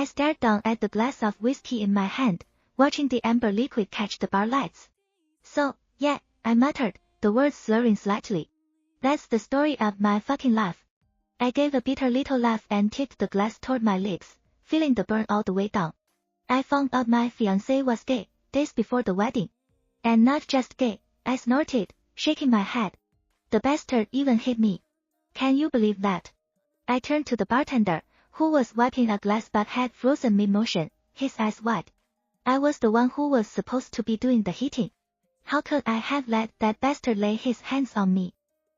I stared down at the glass of whiskey in my hand, watching the amber liquid catch the bar lights. So, yeah, I muttered, the words slurring slightly. That's the story of my fucking life. I gave a bitter little laugh and tipped the glass toward my lips, feeling the burn all the way down. I found out my fiancé was gay, days before the wedding. And not just gay, I snorted, shaking my head. The bastard even hit me. Can you believe that? I turned to the bartender, who was wiping a glass but had frozen mid-motion, his eyes wide. I was the one who was supposed to be doing the hitting. How could I have let that bastard lay his hands on me?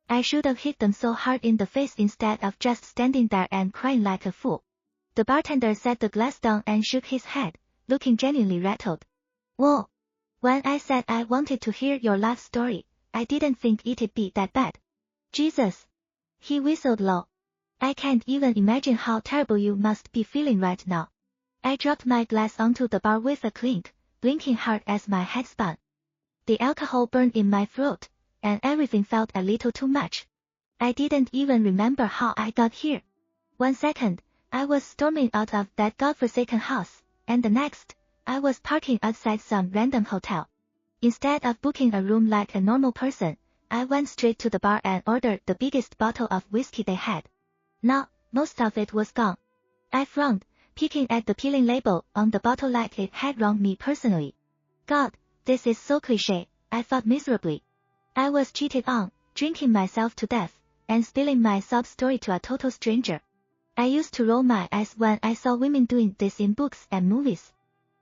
I should have hit them so hard in the face instead of just standing there and crying like a fool. The bartender set the glass down and shook his head, looking genuinely rattled. Whoa. When I said I wanted to hear your life story, I didn't think it'd be that bad. Jesus. He whistled low. I can't even imagine how terrible you must be feeling right now. I dropped my glass onto the bar with a clink, blinking hard as my head spun. The alcohol burned in my throat, and everything felt a little too much. I didn't even remember how I got here. 1 second, I was storming out of that godforsaken house, and the next, I was parking outside some random hotel. Instead of booking a room like a normal person, I went straight to the bar and ordered the biggest bottle of whiskey they had. Now, most of it was gone. I frowned, picking at the peeling label on the bottle like it had wronged me personally. God, this is so cliché, I thought miserably. I was cheated on, drinking myself to death, and spilling my sob story to a total stranger. I used to roll my eyes when I saw women doing this in books and movies.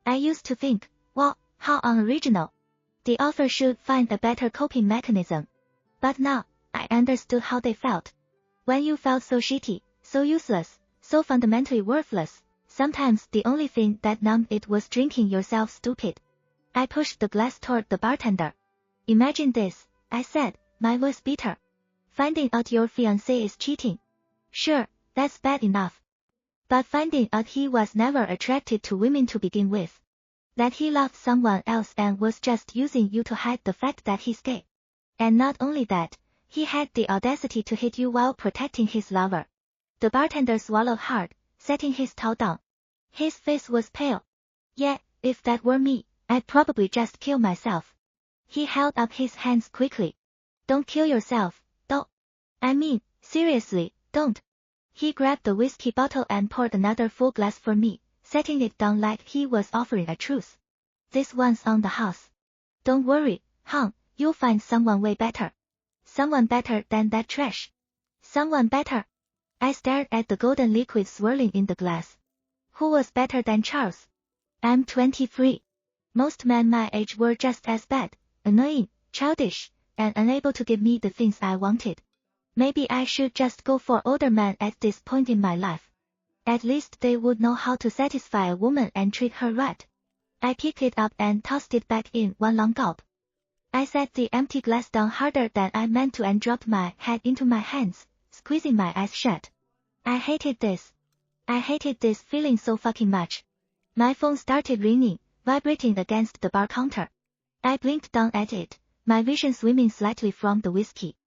I used to think, wow, how unoriginal. The author should find a better coping mechanism. But now, I understood how they felt. When you felt so shitty, so useless, so fundamentally worthless, sometimes the only thing that numbed it was drinking yourself stupid. I pushed the glass toward the bartender. Imagine this, I said, my voice bitter. Finding out your fiancé is cheating. Sure, that's bad enough. But finding out he was never attracted to women to begin with. That he loved someone else and was just using you to hide the fact that he's gay. And not only that, he had the audacity to hit you while protecting his lover. The bartender swallowed hard, setting his towel down. His face was pale. Yeah, if that were me, I'd probably just kill myself. He held up his hands quickly. Don't kill yourself, though. I mean, seriously, don't. He grabbed the whiskey bottle and poured another full glass for me, setting it down like he was offering a truce. This one's on the house. Don't worry, hon, you'll find someone way better. Someone better than that trash. Someone better. I stared at the golden liquid swirling in the glass. Who was better than Charles? I'm 23. Most men my age were just as bad, annoying, childish, and unable to give me the things I wanted. Maybe I should just go for older men at this point in my life. At least they would know how to satisfy a woman and treat her right. I picked it up and tossed it back in one long gulp. I set the empty glass down harder than I meant to and dropped my head into my hands, squeezing my eyes shut. I hated this. I hated this feeling so fucking much. My phone started ringing, vibrating against the bar counter. I blinked down at it, my vision swimming slightly from the whiskey.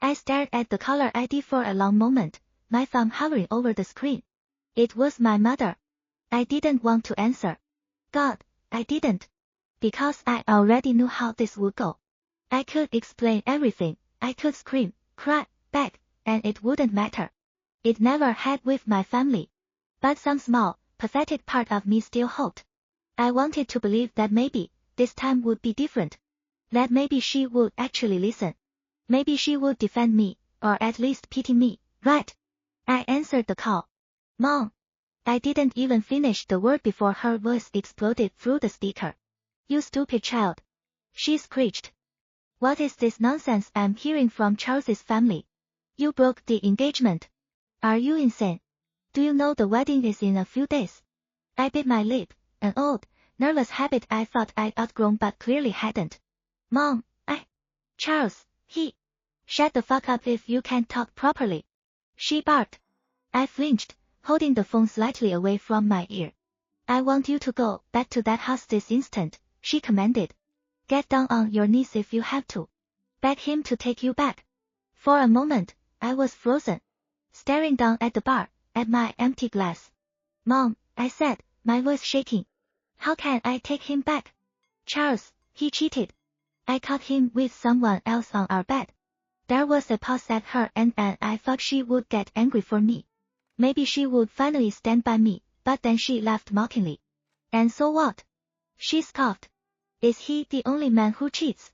I stared at the caller ID for a long moment, my thumb hovering over the screen. It was my mother. I didn't want to answer. God, I didn't. Because I already knew how this would go. I could explain everything, I could scream, cry, beg, and it wouldn't matter. It never had with my family. But some small, pathetic part of me still hoped. I wanted to believe that maybe, this time would be different. That maybe she would actually listen. Maybe she would defend me, or at least pity me, right? I answered the call. Mom. I didn't even finish the word before her voice exploded through the speaker. You stupid child. She screeched. What is this nonsense I'm hearing from Charles's family? You broke the engagement. Are you insane? Do you know the wedding is in a few days? I bit my lip, an old, nervous habit I thought I'd outgrown but clearly hadn't. Mom, Charles, he. Shut the fuck up if you can't talk properly. She barked. I flinched, holding the phone slightly away from my ear. I want you to go back to that house this instant, she commanded. Get down on your knees if you have to. Beg him to take you back. For a moment, I was frozen. Staring down at the bar, at my empty glass. Mom, I said, my voice shaking. How can I take him back? Charles, he cheated. I caught him with someone else on our bed. There was a pause at her end and I thought she would get angry for me. Maybe she would finally stand by me, but then she laughed mockingly. And so what? She scoffed. Is he the only man who cheats?